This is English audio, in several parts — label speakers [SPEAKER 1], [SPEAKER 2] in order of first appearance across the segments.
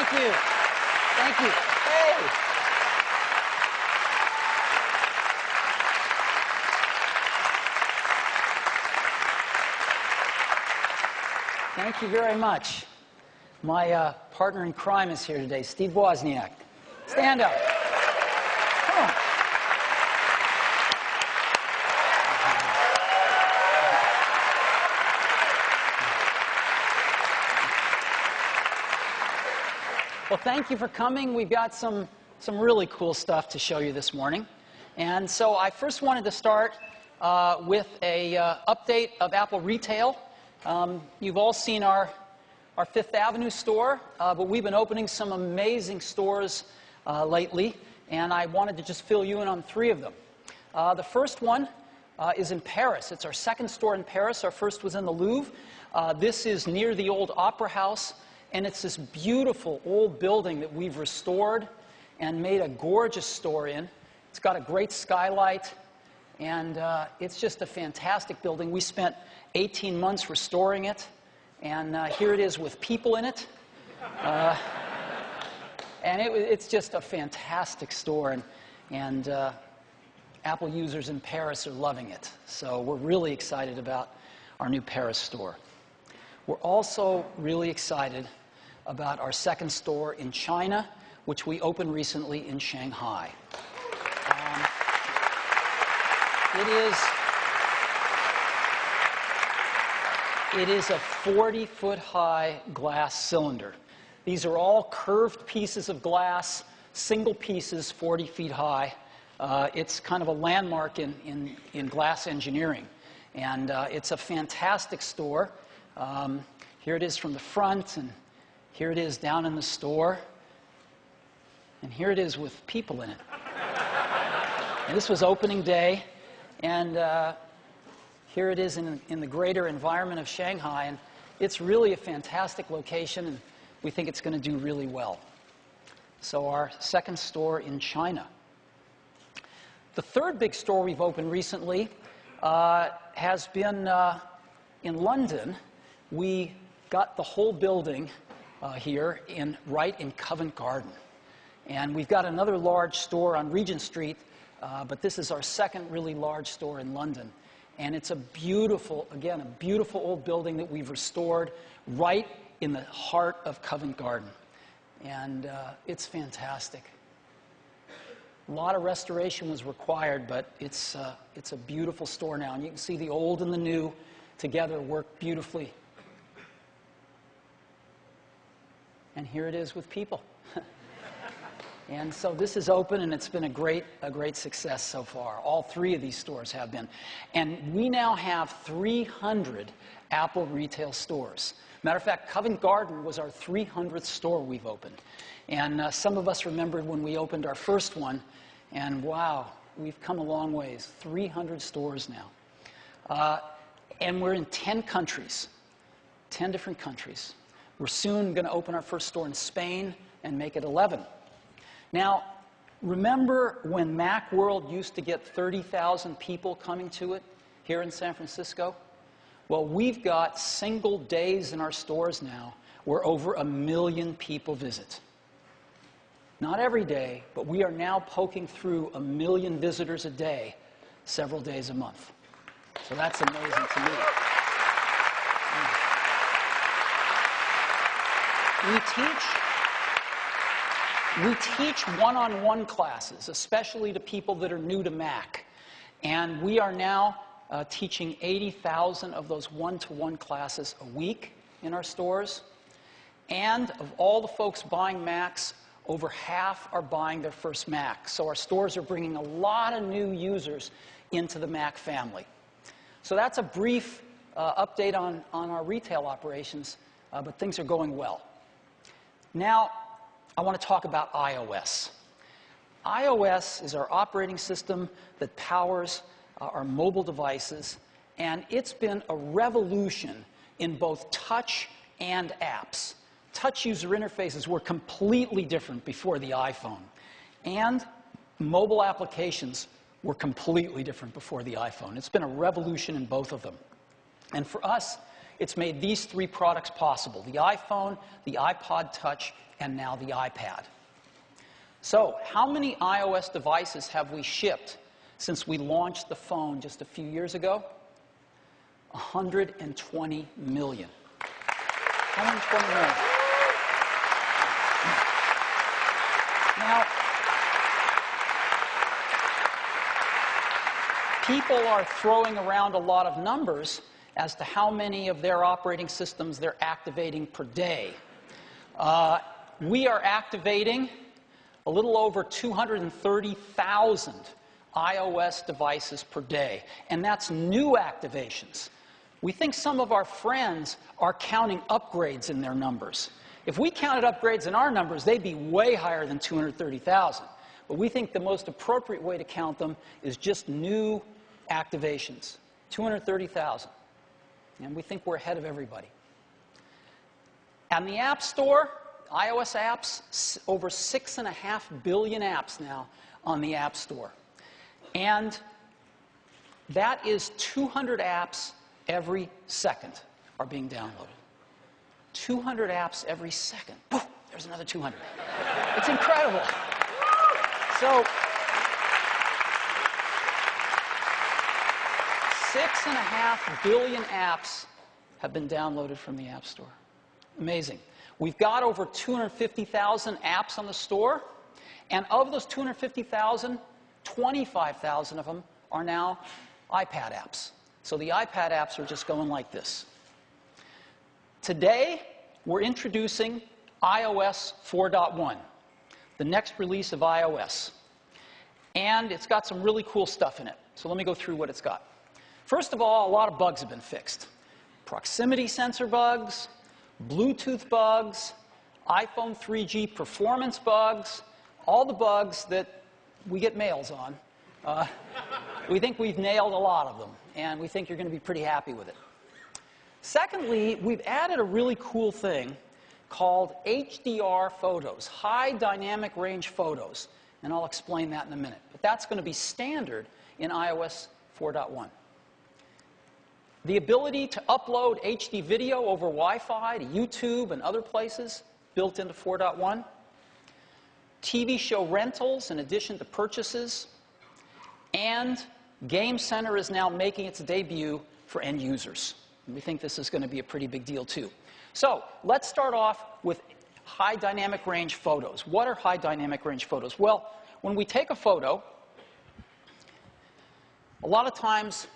[SPEAKER 1] Thank you. Thank you. Hey. Thank you very much. My partner in crime is here today, Steve Wozniak. Stand up. Come on. Well, thank you for coming. We've got some really cool stuff to show you this morning. And so I first wanted to start with a update of Apple Retail. You've all seen our Fifth Avenue store, but we've been opening some amazing stores lately, and I wanted to just fill you in on 3 of them. The first one is in Paris. It's our second store in Paris. Our first was in the Louvre. This is near the old Opera House, and it's this beautiful old building that we've restored and made a gorgeous store in. It's got a great skylight, and it's just a fantastic building. We spent 18 months restoring it, and here it is with people in it. And it's just a fantastic store, and Apple users in Paris are loving it. So we're really excited about our new Paris store. We're also really excited about our second store in China, which we opened recently in Shanghai. It is a 40-foot high glass cylinder. These are all curved pieces of glass, single pieces, 40 feet high. It's kind of a landmark in glass engineering. And it's a fantastic store. Here it is from the front, and here it is down in the store. And here it is with people in it. And this was opening day, and here it is in the greater environment of Shanghai, and it's really a fantastic location, and we think it's going to do really well. So our second store in China. The third big store we've opened recently has been in London. We got the whole building here right in Covent Garden. And we've got another large store on Regent Street, but this is our second really large store in London. And it's a beautiful old building that we've restored right in the heart of Covent Garden. And it's fantastic. A lot of restoration was required, but it's a beautiful store now. And you can see the old and the new together work beautifully. And here it is with people. And so this is open, and it's been a great success so far. All 3 of these stores have been. And we now have 300 Apple Retail stores. Matter of fact, Covent Garden was our 300th store we've opened. And some of us remembered when we opened our first one, and wow, we've come a long ways. 300 stores now. And we're in 10 countries, 10 different countries. We're soon going to open our first store in Spain and make it 11. Now, remember when Macworld used to get 30,000 people coming to it here in San Francisco? Well, we've got single days in our stores now where over 1 million people visit. Not every day, but we are now poking through 1 million visitors a day, several days a month. So that's amazing to me. We teach one-on-one classes, especially to people that are new to Mac. And we are now teaching 80,000 of those one-to-one classes a week in our stores. And of all the folks buying Macs, over half are buying their first Mac. So our stores are bringing a lot of new users into the Mac family. So that's a brief update on our retail operations, but things are going well. Now, I want to talk about iOS. iOS is our operating system that powers our mobile devices, and it's been a revolution in both touch and apps. Touch user interfaces were completely different before the iPhone, and mobile applications were completely different before the iPhone. It's been a revolution in both of them. And for us, It's made these three products possible: the iPhone, the iPod Touch, and now the iPad. So, how many iOS devices have we shipped since we launched the phone just a few years ago? 120 million. 120 million. Now, people are throwing around a lot of numbers as to how many of their operating systems they're activating per day. We are activating a little over 230,000 iOS devices per day, and that's new activations. We think some of our friends are counting upgrades in their numbers. If we counted upgrades in our numbers, they'd be way higher than 230,000. But we think the most appropriate way to count them is just new activations, 230,000. And we think we're ahead of everybody. And the App Store, iOS apps, over 6.5 billion apps now on the App Store. And that is 200 apps every second are being downloaded. 200 apps every second. Poof, there's another 200. It's incredible. So, 6.5 billion apps have been downloaded from the App Store. Amazing. We've got over 250,000 apps on the store, and of those 250,000, 25,000 of them are now iPad apps. So the iPad apps are just going like this. Today, we're introducing iOS 4.1, the next release of iOS. And it's got some really cool stuff in it. So let me go through what it's got. First of all, a lot of bugs have been fixed. Proximity sensor bugs, Bluetooth bugs, iPhone 3G performance bugs, all the bugs that we get mails on. We think we've nailed a lot of them, and we think you're going to be pretty happy with it. Secondly, we've added a really cool thing called HDR photos, high dynamic range photos, and I'll explain that in a minute. But that's going to be standard in iOS 4.1. The ability to upload HD video over Wi-Fi to YouTube and other places, built into 4.1. TV show rentals in addition to purchases. And Game Center is now making its debut for end users. We think this is going to be a pretty big deal, too. So let's start off with high dynamic range photos. What are high dynamic range photos? Well, when we take a photo, a lot of times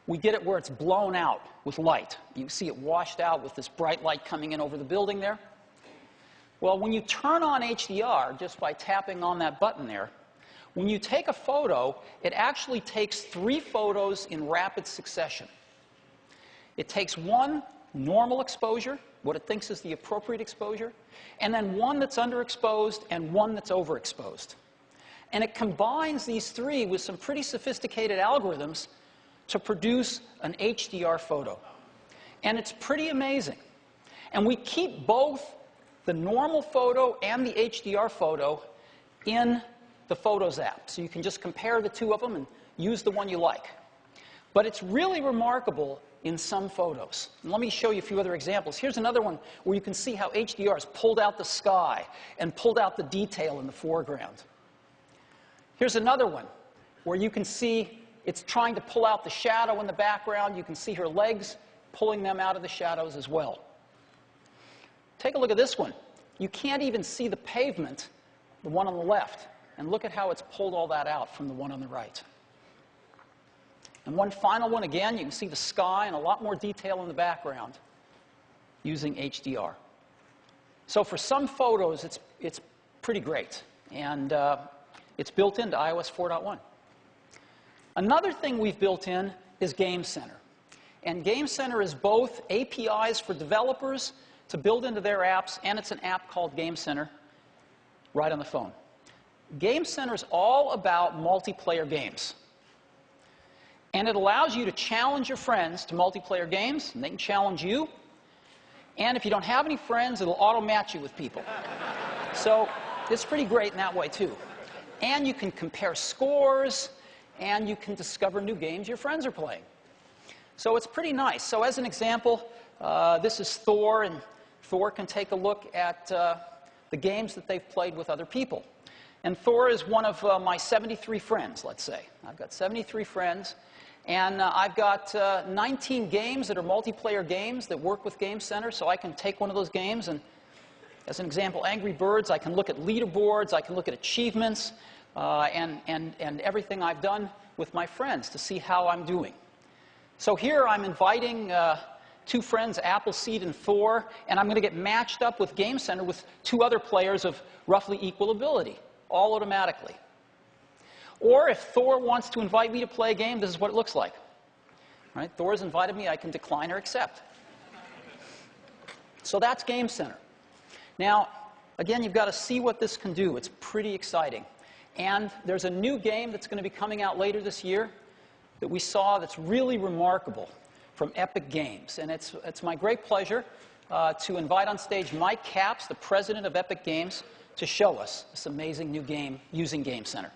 [SPEAKER 1] we get it where it's blown out with light. You can see it washed out with this bright light coming in over the building there. Well, when you turn on HDR, just by tapping on that button there, when you take a photo, it actually takes 3 photos in rapid succession. It takes one normal exposure, what it thinks is the appropriate exposure, and then one that's underexposed and one that's overexposed. And it combines these 3 with some pretty sophisticated algorithms to produce an HDR photo. And it's pretty amazing. And we keep both the normal photo and the HDR photo in the Photos app. So you can just compare the 2 of them and use the one you like. But it's really remarkable in some photos. And let me show you a few other examples. Here's another one where you can see how HDR has pulled out the sky and pulled out the detail in the foreground. Here's another one where you can see it's trying to pull out the shadow in the background. You can see her legs pulling them out of the shadows as well. Take a look at this one. You can't even see the pavement, the one on the left. And look at how it's pulled all that out from the one on the right. And one final one, again, you can see the sky and a lot more detail in the background using HDR. So for some photos, it's pretty great. And it's built into iOS 4.1. Another thing we've built in is Game Center. And Game Center is both APIs for developers to build into their apps, and it's an app called Game Center right on the phone. Game Center is all about multiplayer games. And it allows you to challenge your friends to multiplayer games, and they can challenge you. And if you don't have any friends, it'll auto-match you with people. So it's pretty great in that way, too. And you can compare scores, and you can discover new games your friends are playing. So it's pretty nice. So as an example, This is Thor, and Thor can take a look at the games that they've played with other people. And Thor is one of my 73 friends, let's say. I've got 73 friends, and I've got 19 games that are multiplayer games that work with Game Center, so I can take one of those games and, as an example, Angry Birds, I can look at leaderboards, I can look at achievements, and everything I've done with my friends to see how I'm doing. So here I'm inviting two friends, Appleseed and Thor, and I'm going to get matched up with Game Center with two other players of roughly equal ability, all automatically. Or if Thor wants to invite me to play a game, this is what it looks like. Right? Thor's invited me, I can decline or accept. So that's Game Center. Now, again, you've got to see what this can do. It's pretty exciting. And there's a new game that's going to be coming out later this year that we saw that's really remarkable from Epic Games. And it's my great pleasure to invite on stage Mike Capps, the president of Epic Games, to show us this amazing new game using Game Center.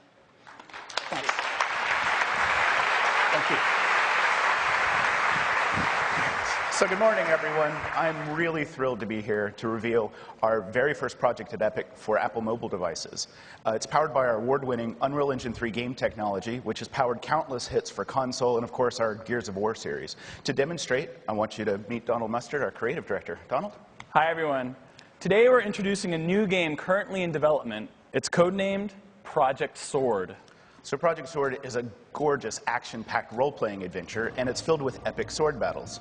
[SPEAKER 1] Thanks. Thank you.
[SPEAKER 2] So good morning, everyone. I'm really thrilled to be here to reveal our very first project at Epic for Apple mobile devices. It's powered by our award-winning Unreal Engine 3 game technology, which has powered countless hits for console and, of course, our Gears of War series. To demonstrate, I want you to meet Donald Mustard, our creative director. Donald?
[SPEAKER 3] Hi, everyone. Today we're introducing a new game currently in development. It's codenamed Project Sword.
[SPEAKER 2] So Project Sword is a gorgeous, action-packed role-playing adventure, and it's filled with epic sword battles.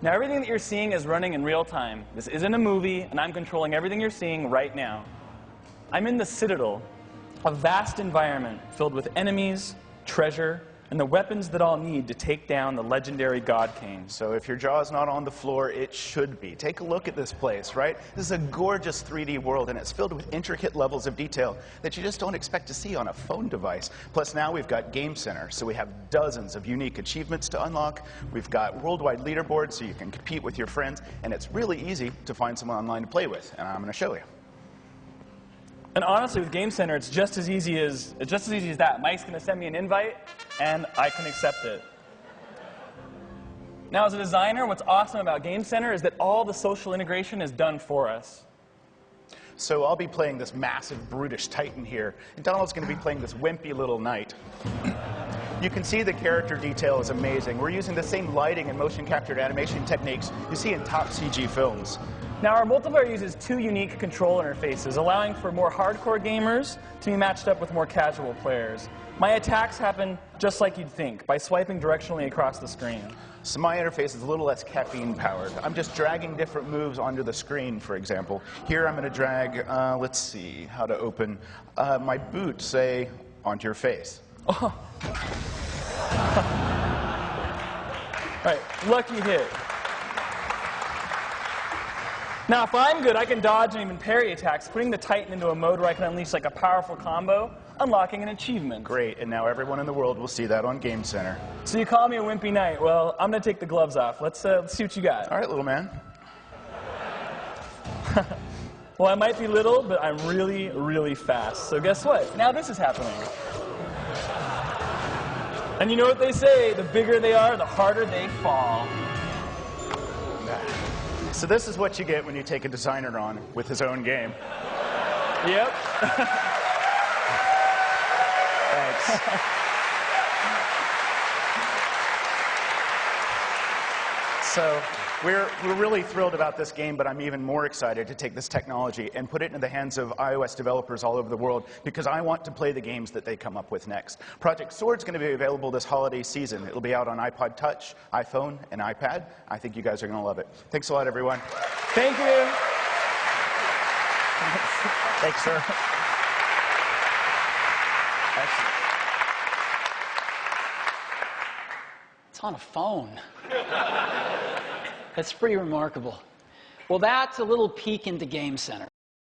[SPEAKER 3] Now, everything that you're seeing is running in real time. This isn't a movie, and I'm controlling everything you're seeing right now. I'm in the Citadel, a vast environment filled with enemies, treasure, and the weapons that I'll need to take down the legendary God King.
[SPEAKER 2] So if your jaw's not on the floor, it should be. Take a look at this place, right? This is a gorgeous 3D world, and it's filled with intricate levels of detail that you just don't expect to see on a phone device. Plus, now we've got Game Center, so we have dozens of unique achievements to unlock. We've got worldwide leaderboards, so you can compete with your friends, and it's really easy to find someone online to play with, and I'm going to show you.
[SPEAKER 3] And honestly, with Game Center, it's just as easy as that. Mike's going to send me an invite, and I can accept it. Now, as a designer, what's awesome about Game Center is that all the social integration is done for us.
[SPEAKER 2] So I'll be playing this massive, brutish Titan here, and Donald's going to be playing this wimpy little knight. You can see the character detail is amazing. We're using the same lighting and motion captured animation techniques you see in top CG films.
[SPEAKER 3] Now, our multiplayer uses two unique control interfaces, allowing for more hardcore gamers to be matched up with more casual players. My attacks happen just like you'd think, by swiping directionally across the screen.
[SPEAKER 2] So my interface is a little less caffeine-powered. I'm just dragging different moves onto the screen, for example. Here I'm going to drag, let's see, how to open my boot, say, onto your face.
[SPEAKER 3] Oh. All right, lucky hit. Now, if I'm good, I can dodge and even parry attacks, putting the Titan into a mode where I can unleash like a powerful combo, unlocking an achievement.
[SPEAKER 2] Great, and now everyone in the world will see that on Game Center.
[SPEAKER 3] So you call me a wimpy knight. Well, I'm going to take the gloves off. Let's see what you got.
[SPEAKER 2] All right, little man.
[SPEAKER 3] Well, I might be little, but I'm really, really fast. So guess what? Now this is happening. And you know what they say, the bigger they are, the harder they fall.
[SPEAKER 2] So this is what you get when you take a designer on with his own game.
[SPEAKER 3] Yep.
[SPEAKER 2] Thanks. So we're really thrilled about this game, but I'm even more excited to take this technology and put it into the hands of iOS developers all over the world, because I want to play the games that they come up with next. Project Sword's going to be available this holiday season. It'll be out on iPod Touch, iPhone, and iPad. I think you guys are going to love it. Thanks a lot, everyone.
[SPEAKER 3] Thank you.
[SPEAKER 2] Thanks, sir. Excellent.
[SPEAKER 1] It's on a phone. That's pretty remarkable. Well, that's a little peek into Game Center.